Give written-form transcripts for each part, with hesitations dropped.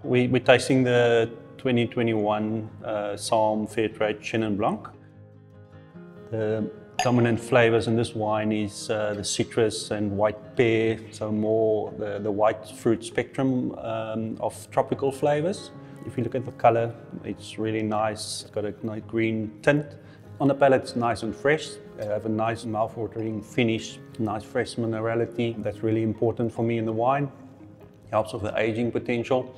We're tasting the 2021 SAAM Fairtrade Chenin Blanc. The dominant flavours in this wine is the citrus and white pear, so more the white fruit spectrum of tropical flavours. If you look at the colour, it's really nice. It's got a nice green tint. On the palate, it's nice and fresh. They have a nice mouth-watering finish, nice fresh minerality. That's really important for me in the wine. Helps with the aging potential.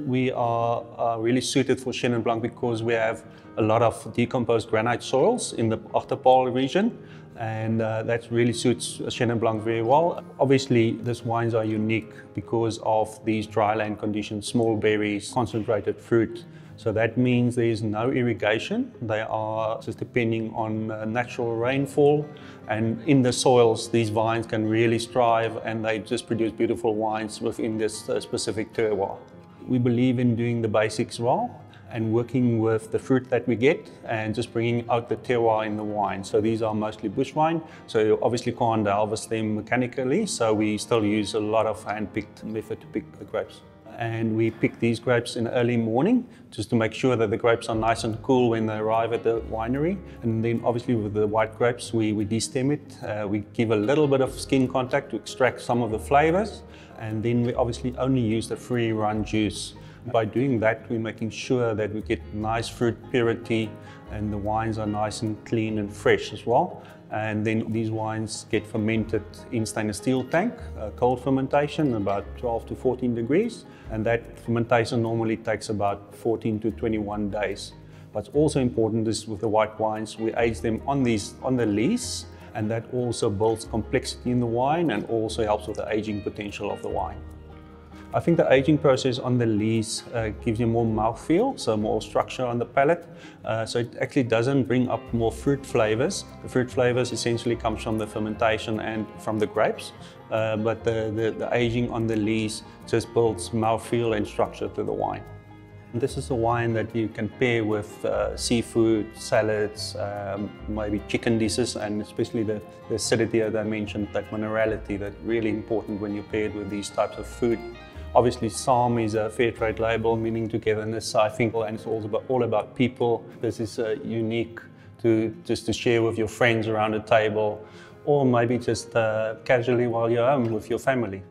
We are really suited for Chenin Blanc because we have a lot of decomposed granite soils in the Achterpaal region, and that really suits Chenin Blanc very well. Obviously, these wines are unique because of these dryland conditions, small berries, concentrated fruit. So that means there is no irrigation. They are just depending on natural rainfall, and in the soils these vines can really strive, and they just produce beautiful wines within this specific terroir. We believe in doing the basics well and working with the fruit that we get and just bringing out the terroir in the wine. So these are mostly bush wine, so you obviously can't harvest them mechanically, so we still use a lot of hand-picked method to pick the grapes. And we pick these grapes in the early morning just to make sure that the grapes are nice and cool when they arrive at the winery. And then obviously with the white grapes, we destem it. We give a little bit of skin contact to extract some of the flavors. And then we obviously only use the free run juice. By doing that, we're making sure that we get nice fruit purity and the wines are nice and clean and fresh as well. And then these wines get fermented in stainless steel tank, cold fermentation, about 12 to 14 degrees. And that fermentation normally takes about 14 to 21 days. What's also important is with the white wines, we age them on the lees, and that also builds complexity in the wine and also helps with the aging potential of the wine. I think the aging process on the lees gives you more mouthfeel, so more structure on the palate. So it actually doesn't bring up more fruit flavors. The fruit flavors essentially comes from the fermentation and from the grapes, but the aging on the lees just builds mouthfeel and structure to the wine. This is a wine that you can pair with seafood, salads, maybe chicken dishes, and especially the acidity that I mentioned, that minerality, that's really important when you pair it with these types of food. Obviously, SAAM is a Fairtrade label, meaning togetherness, I think, and it's all about people. This is unique to share with your friends around a table, or maybe just casually while you're home with your family.